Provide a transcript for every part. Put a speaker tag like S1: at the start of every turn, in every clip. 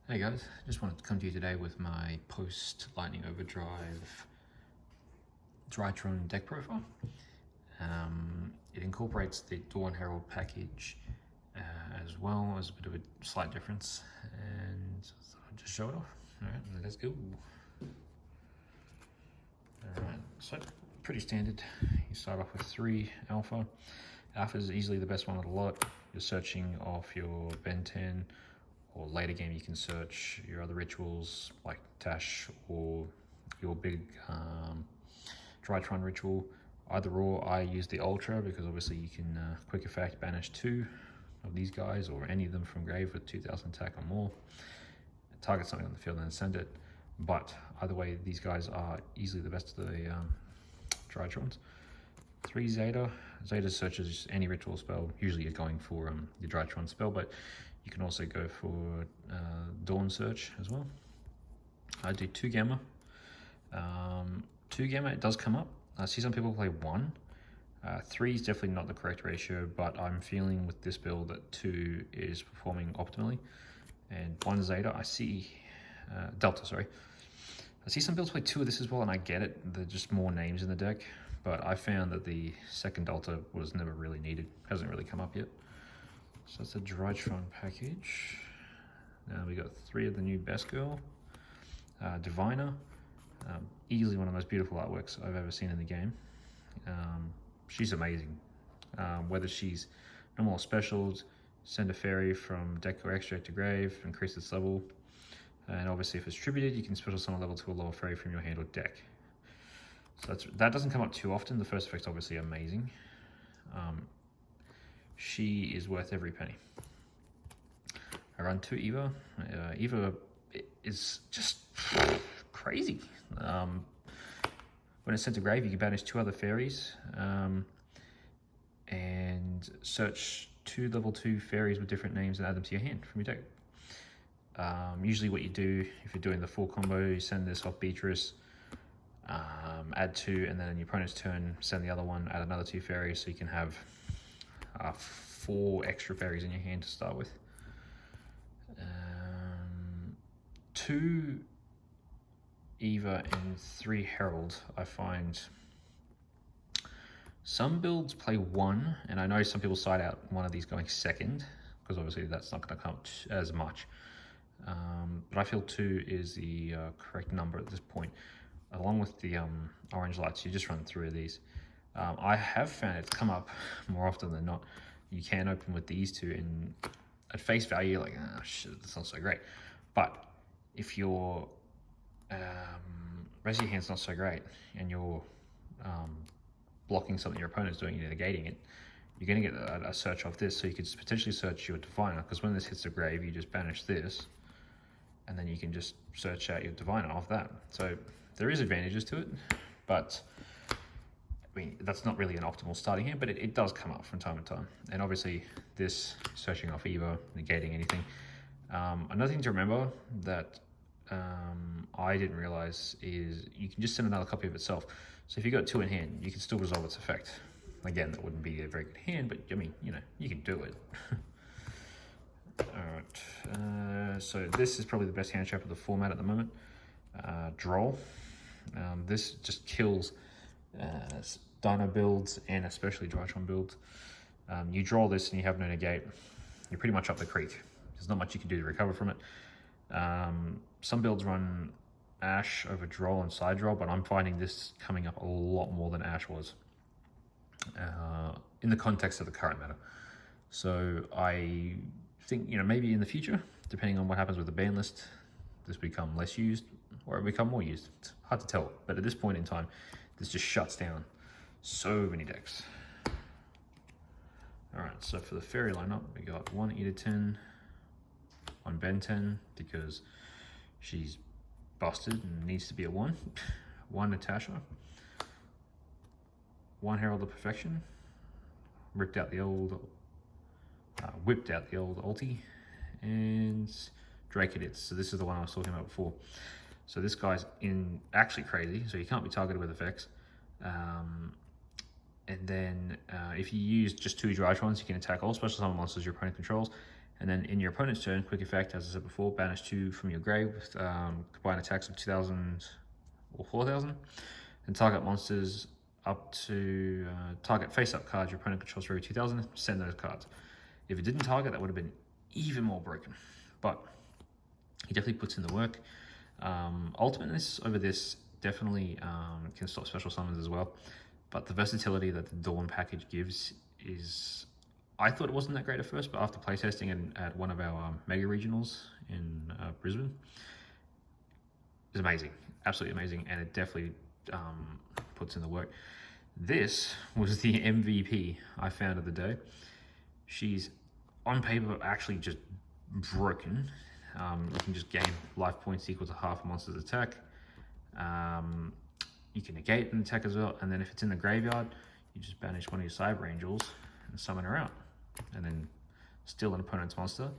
S1: Hey guys, just wanted to come to you today with my post Lightning Overdrive Drytron deck profile. It incorporates the Dawn Herald package as well as a bit of a slight difference, and I'll just show it off. Alright, let's go. Alright, so pretty standard. You start off with 3 alpha. Alpha is easily the best one of the lot. You're searching off your Ben 10, or later game you can search your other rituals like Tash or your big Drytron ritual. Either or, I use the Ultra because obviously you can quick effect banish 2 of these guys or any of them from grave with 2000 attack or more. Target something on the field and then send it. But either way, these guys are easily the best of the Drytrons. 3 Zeta. Zeta searches any ritual spell. Usually you're going for your Drytron spell, but you can also go for Dawn search as well. I do 2 Gamma. 2 Gamma, it does come up. I see some people play 1. 3 is definitely not the correct ratio, but I'm feeling with this build that 2 is performing optimally. And 1 Zeta, I see, Delta, sorry. I see some builds play 2 of this as well, and I get it. They're just more names in the deck. But I found that the second Delta was never really needed. Hasn't really come up yet. So that's a Drytron package. Now we got 3 of the new Best Girl. Diviner. Easily one of the most beautiful artworks I've ever seen in the game. She's amazing. Whether she's normal or specials, send a fairy from deck or extract to grave, increase its level. And obviously if it's tributed, you can special summon level to a lower fairy from your hand or deck. So that doesn't come up too often. The first effect's obviously amazing. She is worth every penny. I run 2 Eva. Eva is just crazy. When it's sent to grave, you can banish 2 other fairies and search 2 level 2 fairies with different names and add them to your hand from your deck. Usually what you do, if you're doing the full combo, you send this off Beatrice, add 2, and then on your opponent's turn, send the other one, add another 2 fairies, so you can have 4 extra fairies in your hand to start with. 2 Eva and 3 Herald, I find some builds play 1, and I know some people side out one of these going second, because obviously that's not going to count as much. But I feel 2 is the correct number at this point. Along with the orange lights, you just run through these. I have found it come up more often than not. You can open with these 2, and at face value, you're like, oh shit, that's not so great. But if your rest of your hand's not so great, and you're blocking something your opponent's doing, you're negating it, you're going to get a search off this. So you could potentially search your Diviner, because when this hits the grave, you just banish this, and then you can just search out your Diviner off that. So there is advantages to it, but I mean, that's not really an optimal starting hand, but it does come up from time to time. And obviously this searching off Eva, negating anything. Another thing to remember that I didn't realize is you can just send another copy of itself. So if you got 2 in hand, you can still resolve its effect. Again, that wouldn't be a very good hand, but I mean, you know, you can do it. Alright, so this is probably the best hand trap of the format at the moment. Droll. This just kills Dino builds and especially Drytron builds. You draw this and you have no negate, you're pretty much up the creek. There's not much you can do to recover from it. Some builds run Ash over Droll and side draw, but I'm finding this coming up a lot more than Ash was in the context of the current meta. So I think, you know, maybe in the future, depending on what happens with the ban list, this become less used or it become more used. It's hard to tell, but at this point in time, this just shuts down so many decks. All right, so for the fairy lineup, we got 1 Eda 10, 1 Ben 10 because she's busted and needs to be a 1, 1 Natasha, 1 Herald of Perfection, whipped out the old ulti, and Drake. So this is the one I was talking about before. So this guy's actually crazy, so you can't be targeted with effects. And then if you use just 2 Drytrons, you can attack all special summon monsters your opponent controls And then in your opponent's turn, quick effect, as I said before, banish 2 from your grave with combined attacks of 2,000 or 4,000. And target monsters up to target face-up cards your opponent controls for every 2,000, send those cards. If it didn't target, that would have been even more broken. But he definitely puts in the work. Ultimateness over this definitely can stop special summons as well. But the versatility that the Dawn package gives is... I thought it wasn't that great at first, but after playtesting at one of our mega regionals in Brisbane, it's amazing, absolutely amazing, and it definitely puts in the work. This was the MVP I found of the day. She's on paper actually just broken. You can just gain life points equal to half a monster's attack. You can negate an attack as well, and then if it's in the graveyard, you just banish one of your Cyber Angels and summon her out, and then steal an opponent's monster.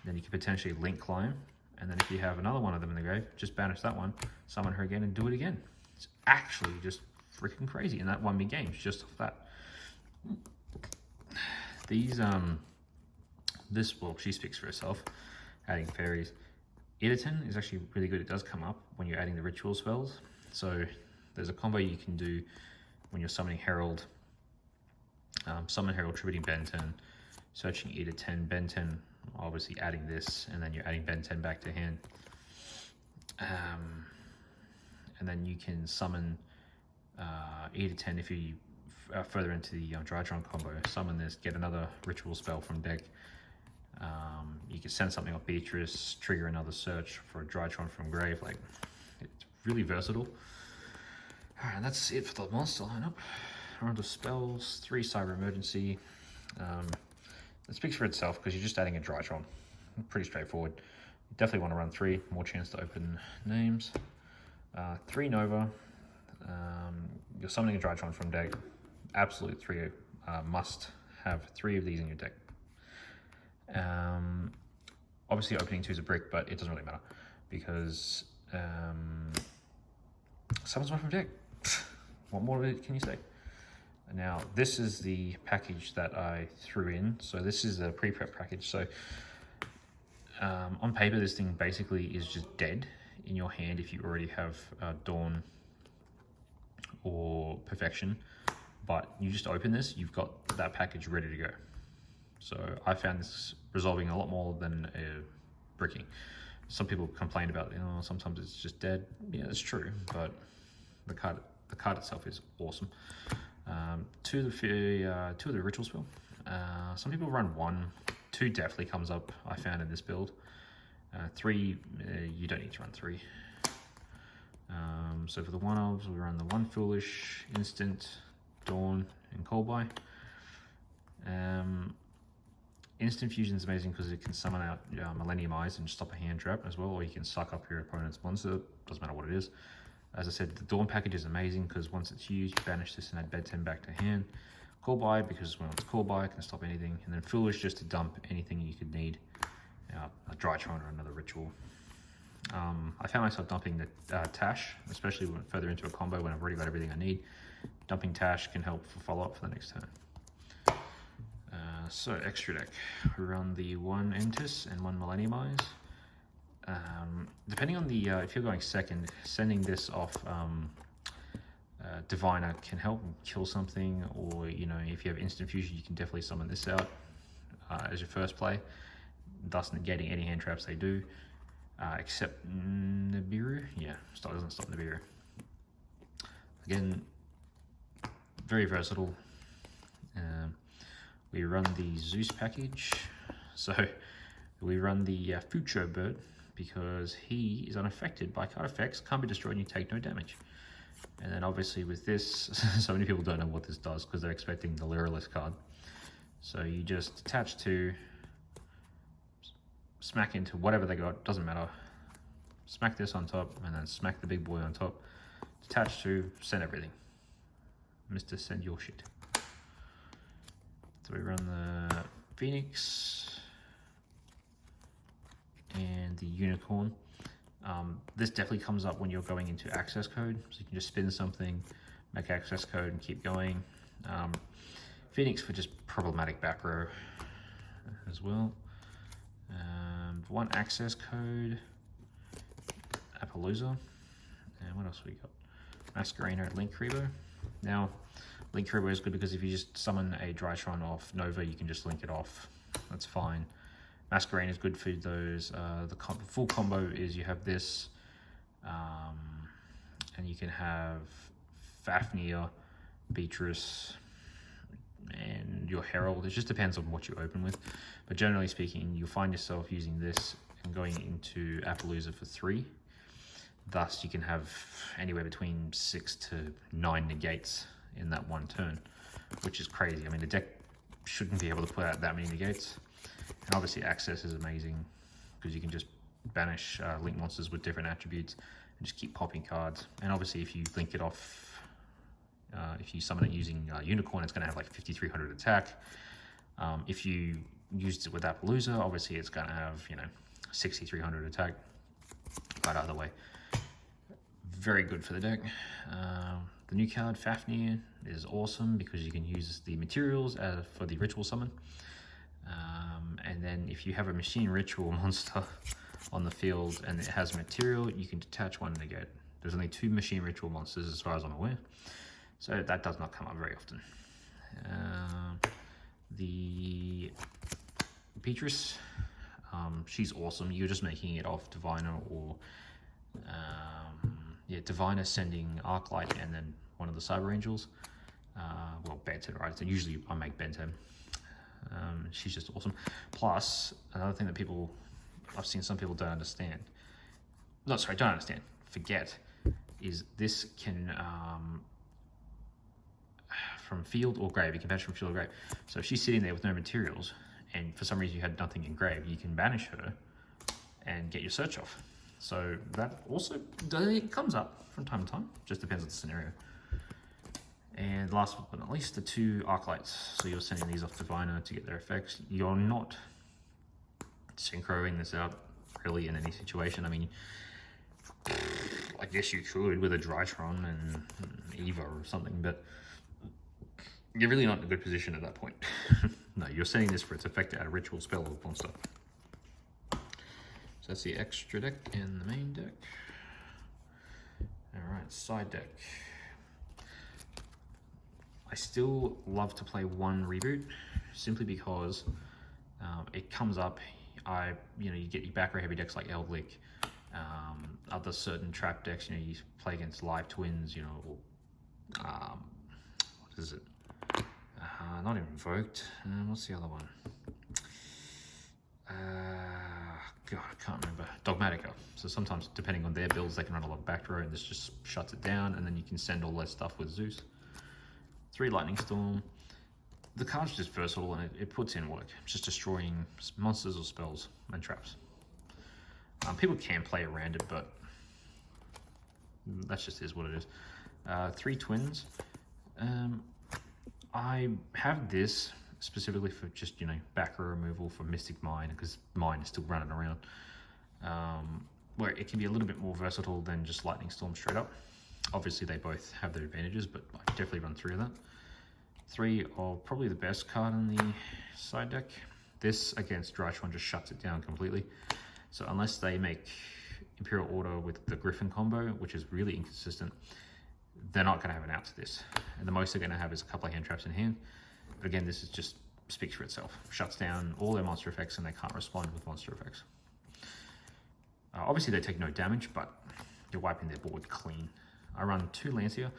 S1: Then you can potentially link climb, and then if you have another one of them in the grave, just banish that one, summon her again, and do it again. It's actually just freaking crazy, and that won me games just off that. These well, she speaks for herself. Adding fairies, Editon is actually really good. It does come up when you're adding the ritual spells. So there's a combo you can do when you're summoning Herald. Summon Herald, tributing Ben 10, searching Editon, Ben 10, obviously adding this, and then you're adding Ben 10 back to hand. And then you can summon Editon if you further into the Drytron combo. Summon this, get another ritual spell from deck. You can send something off Beatrice, trigger another search for a Drytron from grave. Like, it's really versatile. Alright, and that's it for the monster lineup. We're on to spells, 3 Cyber Emergency. It speaks for itself because you're just adding a Drytron. Pretty straightforward. You definitely want to run 3, more chance to open names. 3 Nova. You're summoning a Drytron from deck. Absolute 3 must have 3 of these in your deck. Obviously opening 2 is a brick, but it doesn't really matter because summons one from deck. What more can you say? Now this is the package that I threw in. So this is the pre-prep package. So on paper this thing basically is just dead in your hand if you already have Dawn or Perfection, but you just open this, you've got that package ready to go. So I found this resolving a lot more than bricking. Some people complained about, sometimes it's just dead. Yeah, it's true, but the card itself is awesome. 2 of the ritual spell. Some people run 1, 2 definitely comes up. I found in this build. 3, you don't need to run 3. So for the one-ofs, we run the 1 Foolish, Instant, Dawn, and Coldbuy. Instant Fusion is amazing because it can summon out Millennium Eyes and stop a hand trap as well, or you can suck up your opponent's monster, doesn't matter what it is. As I said, the Dawn package is amazing because once it's used, you banish this and add bed 10 back to hand. Callby, because when it's Callby, it can stop anything. And then Foolish, just to dump anything you could need, a Drytron or another ritual. I found myself dumping the Tash, especially when further into a combo when I've already got everything I need. Dumping Tash can help for follow-up for the next turn. So extra deck, we run the 1 Entis and 1 Millennium Eyes. Depending on the, if you're going second, sending this off Diviner can help kill something, or if you have Instant Fusion, you can definitely summon this out as your first play, thus negating any hand traps they do, except Nibiru. Yeah, doesn't stop Nibiru. Again, very versatile. We run the Zeus package, so we run the Future Bird because he is unaffected by card effects, can't be destroyed, and you take no damage. And then obviously with this, so many people don't know what this does because they're expecting the Lyrillist card. So you just attach to, smack into whatever they got, doesn't matter. Smack this on top, and then smack the big boy on top. Attach to, send everything. Mr. Send your shit. So we run the Phoenix and the Unicorn. This definitely comes up when you're going into access code, so you can just spin something, make access code, and keep going. Phoenix for just problematic back row as well. one access code, Appaloosa, and what else we got? Masquerino, Link Rebo. Now, Link Rebo is good because if you just summon a Drytron off Nova, you can just link it off. That's fine. Masquerade is good for those. The full combo is you have this, and you can have Fafnir, Beatrice, and your Herald. It just depends on what you open with. But generally speaking, you'll find yourself using this and going into Appaloosa for 3. Thus, you can have anywhere between 6 to 9 negates in that one turn, which is crazy. I mean, the deck shouldn't be able to put out that many negates. And obviously, access is amazing because you can just banish link monsters with different attributes and just keep popping cards. And obviously, if you link it off, if you summon it using Unicorn, it's going to have like 5300 attack. If you used it with Appaloosa, obviously it's going to have, you know, 6300 attack. But either way, very good for the deck. The new card, Fafnir, is awesome because you can use the materials for the ritual summon. And then if you have a machine ritual monster on the field and it has material, you can detach one negate. There's only 2 machine ritual monsters as far as I'm aware, so that does not come up very often. The Beatrice, she's awesome. You're just making it off Diviner or yeah, Diviner sending Arclight and then one of the Cyber Angels. Well, Benton, right? So usually I make Benton. She's just awesome. Plus, another thing that I've seen some people don't understand. No, sorry, don't understand. Forget, is this can, from field or grave, you can banish from field or grave. So if she's sitting there with no materials, and for some reason you had nothing in grave, you can banish her and get your search off. So that also it comes up from time to time, just depends on the scenario. And last but not least, the 2 Arclights. So you're sending these off Diviner to get their effects. You're not synchroing this out really in any situation. I mean, I guess you could with a Drytron and Eva or something, but you're really not in a good position at that point. No, you're sending this for its effect at a ritual spell or monster. So that's the extra deck and the main deck. All right, side deck. I still love to play one reboot simply because it comes up. You get your back row heavy decks like Eldlick, other certain trap decks. You know, you play against Live Twins. You know, or, what is it? Not Invoked. What's the other one? God, I can't remember. Dogmatica. So sometimes, depending on their builds, they can run a lot of back row, and this just shuts it down, and then you can send all their stuff with Zeus. 3 Lightning Storm. The card's just versatile and it puts in work. It's just destroying monsters or spells and traps. People can play around it, but that just is what it is. 3 Twins. I have this specifically for just, you know, back row removal for Mystic Mine, because mine is still running around. Where it can be a little bit more versatile than just Lightning Storm straight up. Obviously, they both have their advantages, but I definitely run through that. 3 of probably the best card in the side deck. This against Drytron just shuts it down completely. So unless they make Imperial Order with the Griffin combo, which is really inconsistent, they're not going to have an out to this. And the most they're going to have is a couple of hand traps in hand. But again, this is just speaks for itself. Shuts down all their monster effects and they can't respond with monster effects. Obviously, they take no damage, but you're wiping their board clean. I run 2 Lancia,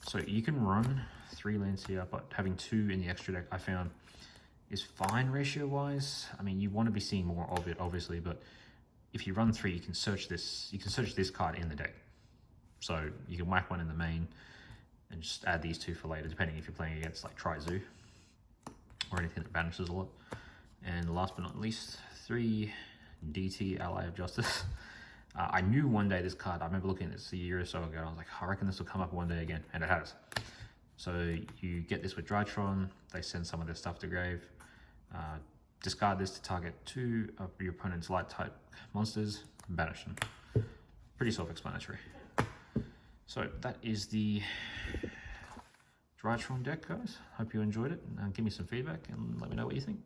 S1: so you can run 3 Lancia, but having 2 in the extra deck I found is fine ratio-wise. I mean, you want to be seeing more of it, obviously, but if you run 3, you can search this. You can search this card in the deck, so you can whack one in the main and just add these 2 for later, depending if you're playing against like Tri-Zoo or anything that banishes a lot. And last but not least, 3 DT Ally of Justice. I knew one day this card, I remember looking at this a year or so ago, I was like, I reckon this will come up one day again, and it has. So you get this with Drytron, they send some of their stuff to grave, discard this to target 2 of your opponent's light type monsters, and banish them. Pretty self-explanatory. So that is the Drytron deck, guys. Hope you enjoyed it, and give me some feedback and let me know what you think.